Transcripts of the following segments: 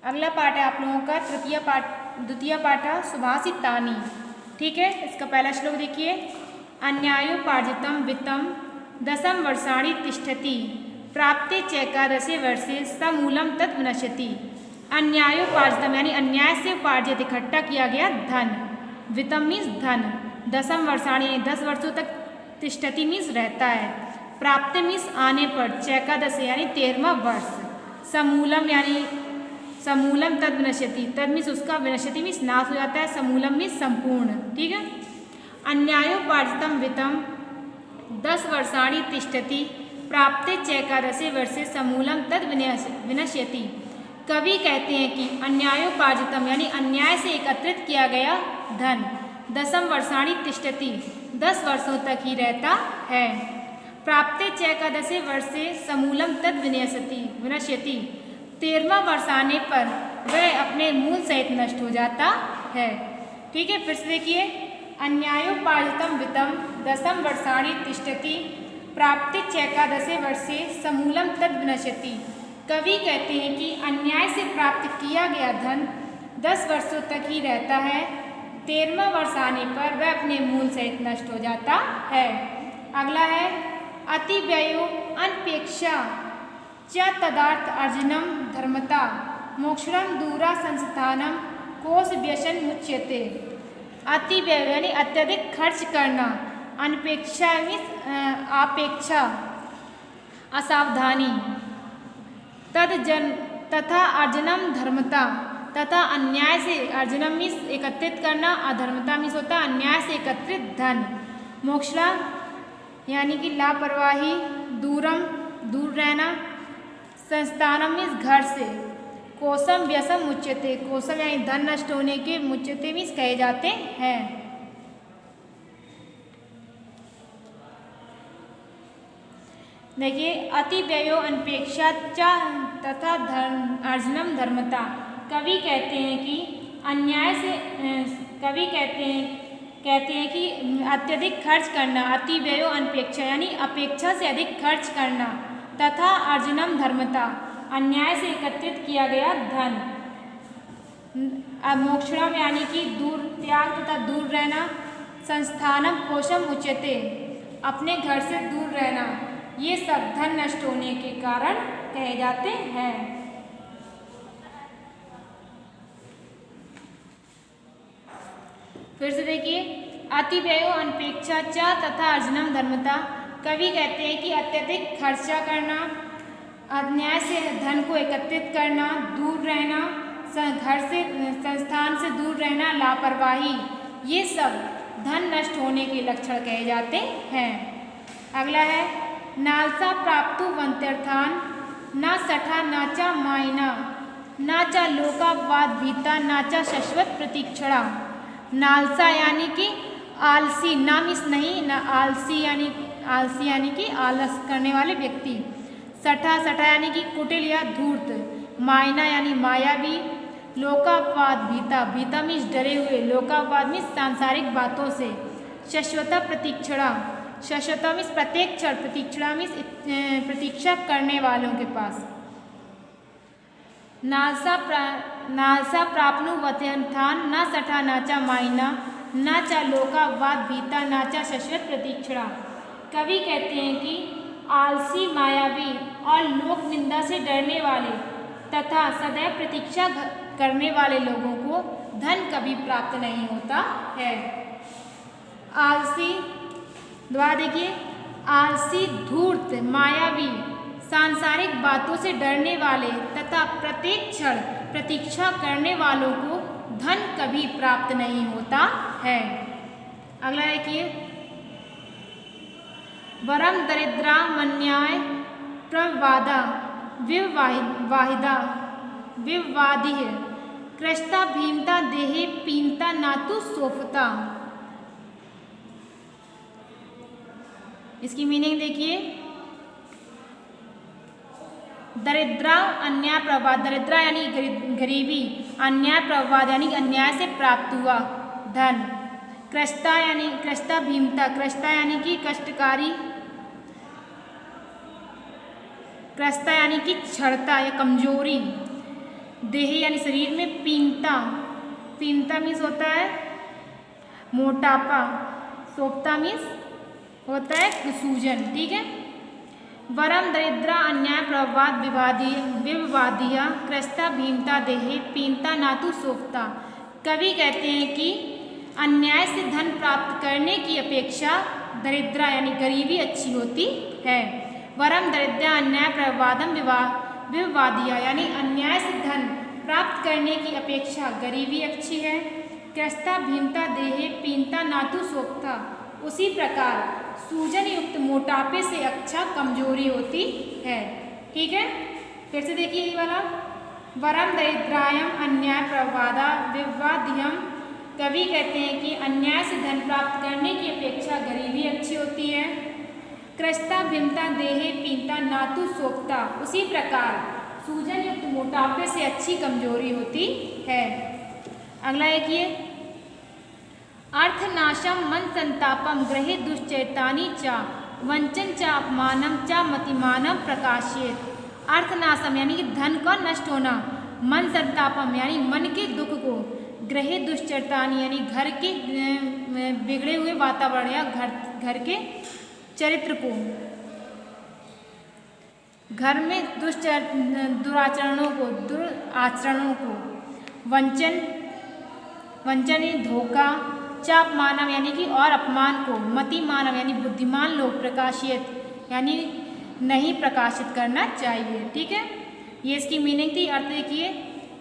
अगला पाठ है आप लोगों का द्वितीय पाठ सुभाषितानि। ठीक है, इसका पहला श्लोक देखिए। अन्यायोपार्जितं वित्तं दशम वर्षाणि तिष्ठति प्राप्ते चैकादशे वर्षे समूलम तत् विनश्यति। अन्यायोपार्जितम यानी अन्याय से उपार्जित इकट्ठा किया गया धन, वित्तम मीन्स धन, दशम वर्षाणि यानी 10 वर्षों तक, तिष्ठति मीन्स रहता है, प्राप्त मीन्स आने पर, चैकादशे यानी 13वां वर्ष, समूलम यानी समूलम तद विनश्यति, तद मीन्स उसका, विनश्यति मीन्स नाश हो जाता है, समूलम मीन्स संपूर्ण। ठीक है। अन्यायोपार्जितम वित्तम 10 वर्षाणि तिष्ठति प्राप्ते चैकादशे वर्षे समूलम तद विनश्यति। कवि कहते हैं कि अन्यायोपार्जितम यानी अन्याय से एकत्रित किया गया धन, दशम वर्षाणि तिष्ठति 10 वर्षों तक ही रहता है, प्राप्ते चैकादशे वर्षे समूलम तद विनश्यति 13वां वर्ष आने पर वह अपने मूल सहित नष्ट हो जाता है। ठीक है, फिर से देखिए। अन्यायोपार्जितम वित्तम दशम वर्षाणि तिष्ठति प्राप्ते चैकादशे वर्षे समूलम तद विनश्यति। कवि कहते हैं कि अन्याय से प्राप्त किया गया धन 10 वर्षों तक ही रहता है, 13वां वर्ष आने पर वह अपने मूल सहित नष्ट हो जाता है। अगला है अतिव्ययो अनपेक्षा च तदार्थ अर्जनम धर्मता मोक्षणम दूरा संस्थानम कोश व्यसन मुच्यते। अतिव्यय यानी अत्यधिक खर्च करना, अनपेक्षा मीन्स अपेक्षा, असावधानी, तथा अर्जनम धर्मता तथा अन्याय से, अर्जनम मीन्स एकत्रित करना, अधर्मता मीन्स होता है अन्याय से एकत्रित धन, मोक्षणा यानी कि लापरवाही, दूरम दूर रहना, संस्थानम मीन्स घर से, कोशम व्यसम मुच्यते, कोशम यानी धन नष्ट होने के, मुच्यते मीन्स कहे जाते हैं। देखिए, अति व्ययो अनपेक्षा तथा अर्जनम धर्मता। कवि कहते हैं कि अन्याय से, कवि कहते हैं कि अत्यधिक खर्च करना, अति व्ययो अनपेक्षा यानी अपेक्षा से अधिक खर्च करना, तथा अर्जनम धर्मता अन्याय से एकत्रित किया गया धन, मोक्षणम यानी कि दूर, त्याग तथा दूर रहना, संस्थानम कोशम उच्यते अपने घर से दूर रहना, ये सब धन नष्ट होने के कारण कहे जाते हैं। फिर से देखिए। अतिव्ययो अनपेक्षा च तथा अर्जनम धर्मता। कवि कहते हैं कि अत्यधिक खर्चा करना, अन्याय से धन को एकत्रित करना, दूर रहना, घर से, संस्थान से दूर रहना, लापरवाही, ये सब धन नष्ट होने के लक्षण कहे जाते हैं। अगला है नालसा प्राप्तु वंत्यर्थान न सठा नाचा मायना नाचा लोकावाद भीता नाचा शाश्वत प्रतीक्षणा। नालसा यानी कि आलसी, ना मीन्स नहीं, ना आलसी यानी कि आलस करने वाले व्यक्ति, सठा यानी कि कुटिल या धूर्त, मायना यानी मायावी, लोकापवाद भीता मीन्स डरे हुए, लोकापवाद मीन्स सांसारिक बातों से, शाश्वता प्रतीक्षणा, शाश्वता मीन्स प्रत्येक क्षण, प्रतीक्षणा मीन्स प्रतीक्षा करने वालों के पास। नालसा प्राप्नु वत्यर्थान न सठा नाचा मायना नाचा लोकावाद भीता नाचा शाश्वत प्रतीक्षणा। कवि कहते हैं कि आलसी, मायावी और लोक निंदा से डरने वाले तथा सदैव प्रतीक्षा करने वाले लोगों को धन कभी प्राप्त नहीं होता है। आलसी, दोबारा देखिए। आलसी, धूर्त, मायावी, सांसारिक बातों से डरने वाले तथा प्रत्येक क्षण प्रतीक्षा करने वालों को धन कभी प्राप्त नहीं होता है। अगला देखिए। वरम दरिद्रा मन्याय प्रवादा विवादिह कृष्टा भीमता देहे पीनता नातु सोफता। इसकी मीनिंग देखिए। दरिद्रा अन्याय प्रवाद, दरिद्रा यानी गरीबी, अन्याय प्रवाद यानी अन्याय से प्राप्त हुआ धन, कृष्टा भीमता, कृष्टा यानी कि कष्टकारी, त्रस्ता यानी कि क्षणता या कमजोरी, देह यानी शरीर में, पीनता, पीनता मीन्स होता है मोटापा, सोपता मीन्स होता है सूजन, ठीक है। वरम दरिद्रा अन्याय प्रवाद विवादिया क्रस्ता भीमता देहे पीनता नातु सोपता। कवि कहते हैं कि अन्याय से धन प्राप्त करने की अपेक्षा दरिद्रा यानी गरीबी अच्छी होती है। वरम दरिद्रा अन्याय प्रवादम विवादिया यानी अन्याय से धन प्राप्त करने की अपेक्षा गरीबी अच्छी है। क्रस्ता भीमता देहे पीनता नातु सोपता, उसी प्रकार सूजन युक्त मोटापे से अच्छा कमजोरी होती है, ठीक है। फिर से देखिए ये वाला, वरम दरिद्रायम अन्याय प्रवादा विवादियम। कवि कहते हैं कि अन्याय से धन प्राप्त करने की अपेक्षा गरीबी अच्छी होती है। क्रस्ता भीमता देहे पीनता नातु सोपता, उसी प्रकार सूजन युक्त मोटापे से अच्छी कमजोरी होती है। अगला एक ये, अर्थनाशम मन संतापम ग्रहे दुश्चैतानी चा वंचन चा अपमानम चा मतिमानम प्रकाशित। अर्थनाशम यानी कि धन का नष्ट होना, मन संतापम यानी मन के दुख को, ग्रहे दुश्चैतानी यानी घर के बिगड़े हुए वातावरण या घर के चरित्र को, घर में दुराचरणों को, वंचन यानी धोखा, चापमानम यानी कि और अपमान को, मतिमानम यानी बुद्धिमान लोग, प्रकाशित यानी नहीं प्रकाशित करना चाहिए, ठीक है। ये इसकी मीनिंग थी। अर्थ देखिए,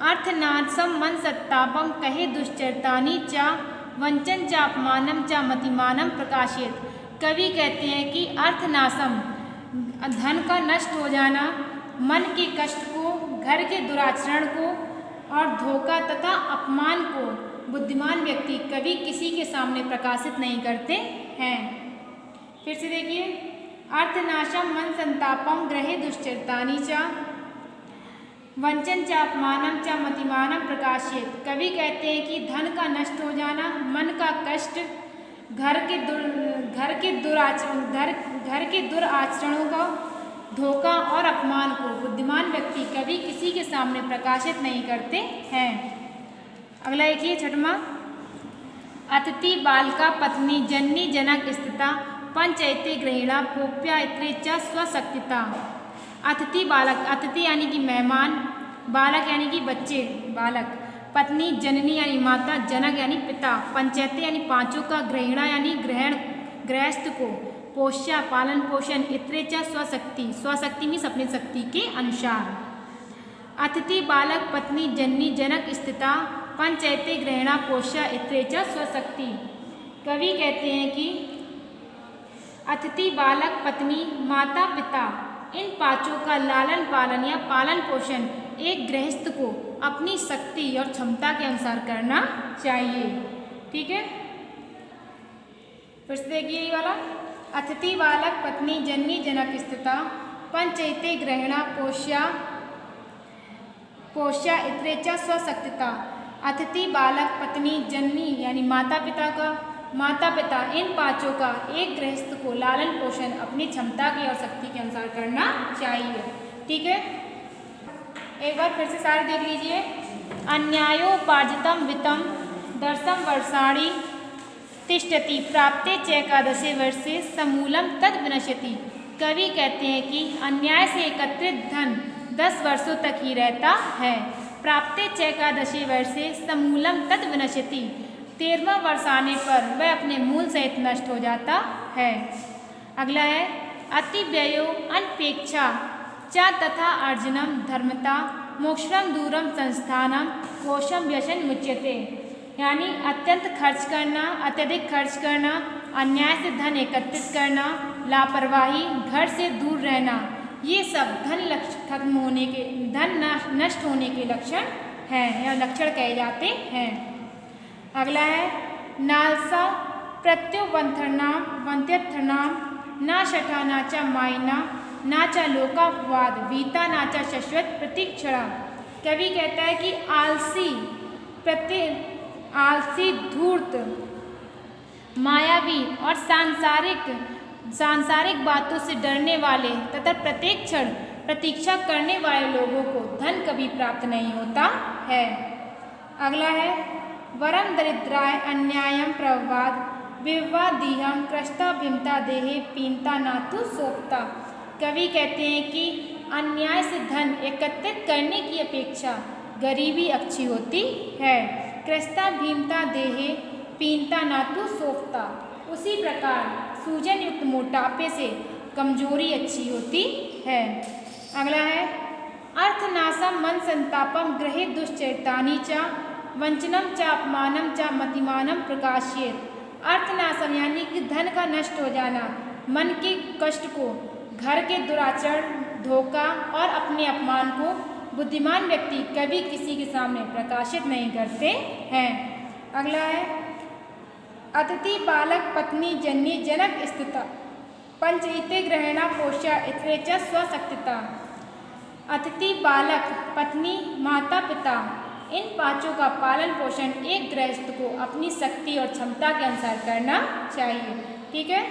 अर्थनाशम मन सत्तापम कहे दुश्चरतानी चा वंचन चा अपमानम चा मतिमानम प्रकाशित। कवि कहते हैं कि अर्थनाशम धन का नष्ट हो जाना, मन के कष्ट को, घर के दुराचरण को और धोखा तथा अपमान को बुद्धिमान व्यक्ति कभी किसी के सामने प्रकाशित नहीं करते हैं। फिर से देखिए, अर्थनाशम मन संतापम ग्रहे दुश्चरतानी चा वंचन चा अपमानम चा मतिमानम प्रकाशित। कवि कहते हैं कि धन का नष्ट हो जाना, मन का कष्ट, घर के दुराचरणों का धोखा और अपमान को बुद्धिमान व्यक्ति कभी किसी के सामने प्रकाशित नहीं करते हैं। अगला एक ही छठवां, अतिथि बालका पत्नी जननी जनक स्थिता पंचैते गृहिणा पोप्या इत्रे च स्वशक्तिता। अतिथि बालक, अतिथि यानी कि मेहमान, बालक यानी कि बच्चे बालक, पत्नी जननी यानी माता, जनक यानी पिता, पंचैते यानी पांचों का, गृहिणा यानी गृहस्थ को, पोष्या पालन पोषण, इत्रे च स्वशक्ति, स्वशक्ति मीन्स अपनी शक्ति के अनुसार। अतिथि बालक पत्नी जननी जनक स्थिता पंचैते गृहिणा पोष्या इत्रे च स्वशक्ति। कवि कहते हैं कि अतिथि बालक पत्नी माता पिता इन पांचों का लालन पालन या पालन पोषण एक गृहस्थ को अपनी शक्ति और क्षमता के अनुसार करना चाहिए, ठीक है। फिर से देखिए ये वाला, अतिथि बालक पत्नी जननी जनक स्थिता पंचैते गृहिणा पोष्या इत्रे च स्वशक्तिता। अतिथि बालक पत्नी जननी यानी माता पिता इन पांचों का एक गृहस्थ को लालन पोषण अपनी क्षमता की और शक्ति के अनुसार करना चाहिए, ठीक है। एक बार फिर से सारे देख लीजिए। अन्यायोपार्जितम वित्तम दर्शम वर्षाणि तिष्ठति प्राप्ते चैकादशे वर्षे समूलम तद विनश्यति। कवि कहते हैं कि अन्याय से एकत्रित धन 10 वर्षों तक ही रहता है। प्राप्ते चैकादशे वर्षे समूलम तद विनश्यति, 13वां वर्ष आने पर वह अपने मूल सहित नष्ट हो जाता है। अगला है, अति व्ययो अनपेक्षा च तथा अर्जनम धर्मता मोक्षम दूरम संस्थानम कोशम व्यसन मुच्यते। यानी अत्यधिक खर्च करना, अन्याय से धन एकत्रित करना, लापरवाही, घर से दूर रहना, ये सब धन नष्ट होने के लक्षण हैं या लक्षण कहे जाते हैं। अगला है, नालसा प्रत्युवंत्यर्थनाम ना शठा नाचा मायना नाचा लोकापवाद वीता नाचा शश्वत प्रतीक्षणा। कवि कहता है कि आलसी धूर्त मायावी और सांसारिक बातों से डरने वाले तथा प्रत्येक क्षण प्रतीक्षा करने वाले लोगों को धन कभी प्राप्त नहीं होता है। अगला है वरम दरिद्राय अन्यायम प्रवाद विवादीहम कृष्टा भीमता देहे पीनता नातु सोपता। कवि कहते हैं कि अन्याय से धन एकत्रित करने की अपेक्षा गरीबी अच्छी होती है। कृष्टा भीमता देहे पीनता नातु सोपता। उसी प्रकार सूजन युक्त मोटापे से कमजोरी अच्छी होती है। अगला है अर्थनाशम मन संतापम गृहे दुश्चरितानि च वंचनम च अपमानम च मतिमानम प्रकाशयेत। अर्थनाशम यानी कि धन का नष्ट हो जाना, मन के कष्ट को, घर के दुराचरण, धोखा और अपने अपमान को बुद्धिमान व्यक्ति कभी किसी के सामने प्रकाशित नहीं करते हैं। अगला है अतिथि बालक पत्नी जन्य जनक स्थिता पंचईते ग्रहणा पोष्या इतरे च स्वशक्तिता। अतिथि बालक पत्नी माता पिता इन पांचों का पालन पोषण एक गृहस्थ को अपनी शक्ति और क्षमता के अनुसार करना चाहिए। ठीक है।